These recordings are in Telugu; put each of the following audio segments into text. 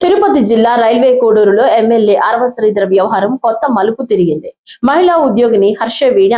తిరుపతి జిల్లా రైల్వే కోడూరులో ఎమ్మెల్యే అరవ శ్రీధర్ వ్యవహారం కొత్త మలుపు తిరిగింది. మహిళా ఉద్యోగిని హర్ష వీణ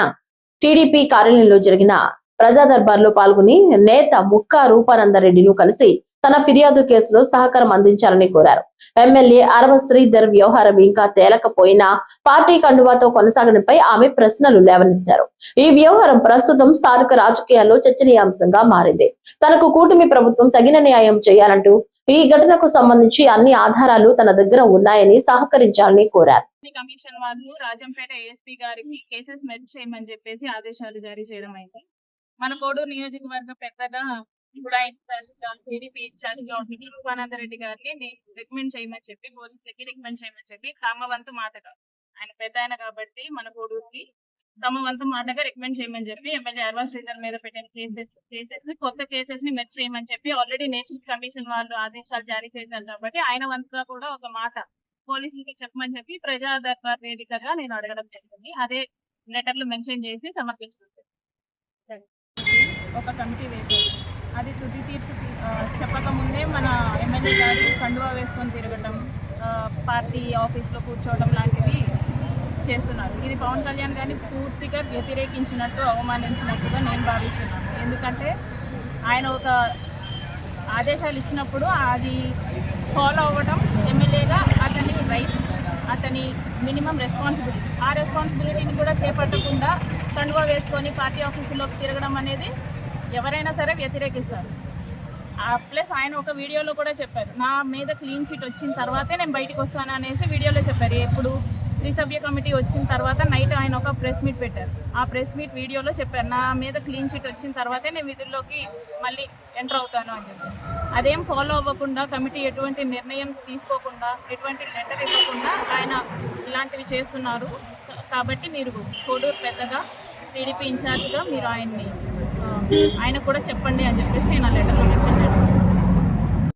టీడీపీ కార్యాలయంలో జరిగిన ప్రజా దర్బార్లో పాల్గొని నేత ముక్కా రూపానందరెడ్డిను కలిసి తన ఫిర్యాదు కేసులో సహకారం అందించాలని కోరారు. ఎమ్మెల్యే అరవ శ్రీధర్ వ్యవహారం ఇంకా తేలకపోయినా పార్టీ కండువాతో కొనసాగడంపై ఆమె ప్రశ్నలు లేవనెత్తారు. ఈ వ్యవహారం ప్రస్తుతం స్థానిక రాజకీయాల్లో చర్చనీయాంశంగా మారింది. తనకు కూటమి ప్రభుత్వం తగిన న్యాయం చేయాలంటూ ఈ ఘటనకు సంబంధించి అన్ని ఆధారాలు తన దగ్గర ఉన్నాయని సహకరించాలని కోరారు. కమిషన్ వాళ్ళు రాజంపేట ఏఎస్పీ గారికి కేసెస్ మెర్జ్ చేయమని చెప్పేసి ఆదేశాలు జారీ చేయడం అయింది. మన కోడూరు నియోజకవర్గ పెద్దగా ఇప్పుడు టీడీపీ ఇన్ఛార్జ్ గా ఉంటుంది రూపానందరెడ్డి గారిని రికమెండ్ చేయమని చెప్పి పోలీసులకి రికమెండ్ చేయమని చెప్పి తమ వంతు మాటగా ఆయన పెద్ద ఆయన కాబట్టి మన కోడూరుకి తమ వంతు మాటగా రికమెండ్ చేయమని చెప్పి ఎమ్మెల్యే అరవ శ్రీధర్ మీద పెట్టిన కేసెస్ కొత్త కేసెస్ ని మెర్జ్ చేయమని చెప్పి ఆల్రెడీ నేషనల్ కమిషన్ వాళ్ళు ఆదేశాలు జారీ చేశారు కాబట్టి ఆయన వంతుగా కూడా ఒక మాట పోలీసులకి చెప్పమని చెప్పి ప్రజా దర్బార్ వేదికగా నేను అడగడం జరిగింది. అదే లెటర్లు మెన్షన్ చేసి సమర్పించుకుంటాను. ఒక కమిటీ వేశారు. అది తుది తీర్పు చెప్పకముందే మన ఎమ్మెల్యే గారు కండువా వేసుకొని తిరగడం, పార్టీ ఆఫీస్లో కూర్చోవడం లాంటివి చేస్తున్నారు. ఇది పవన్ కళ్యాణ్ గారిని పూర్తిగా వ్యతిరేకించినట్టు, అవమానించినట్టుగా నేను భావిస్తున్నాను. ఎందుకంటే ఆయన ఒక ఆదేశాలు ఇచ్చినప్పుడు అది ఫాలో అవ్వడం ఎమ్మెల్యేగా అతని రైట్, అతని మినిమం రెస్పాన్సిబిలిటీ. ఆ రెస్పాన్సిబిలిటీని కూడా చేపట్టకుండా కండువా వేసుకొని పార్టీ ఆఫీసులోకి తిరగడం అనేది ఎవరైనా సరే వ్యతిరేకిస్తారు. ప్లస్ ఆయన ఒక వీడియోలో కూడా చెప్పారు, నా మీద క్లీన్ చిట్ వచ్చిన తర్వాతే నేను బయటకు వస్తాను అనేసి వీడియోలో చెప్పారు. ఎప్పుడు త్రిసభ్య కమిటీ వచ్చిన తర్వాత నైట్ ఆయన ఒక ప్రెస్ మీట్ పెట్టారు. ఆ ప్రెస్ మీట్ వీడియోలో చెప్పారు, నా మీద క్లీన్ చిట్ వచ్చిన తర్వాతే నేను విధుల్లోకి మళ్ళీ ఎంటర్ అవుతాను అని చెప్పి. అదేం ఫాలో అవ్వకుండా కమిటీ ఎటువంటి నిర్ణయం తీసుకోకుండా, ఎటువంటి లెటర్ ఇవ్వకుండా ఆయన ఇలాంటివి చేస్తున్నారు. కాబట్టి మీరు కోడూరు పెద్దగా టీడీపీ ఇన్ఛార్జ్గా మీరు ఆయన కూడా చెప్పండి అని చెప్పేసి నేను ఆ లెటర్లో మెన్షన్ చేశాను.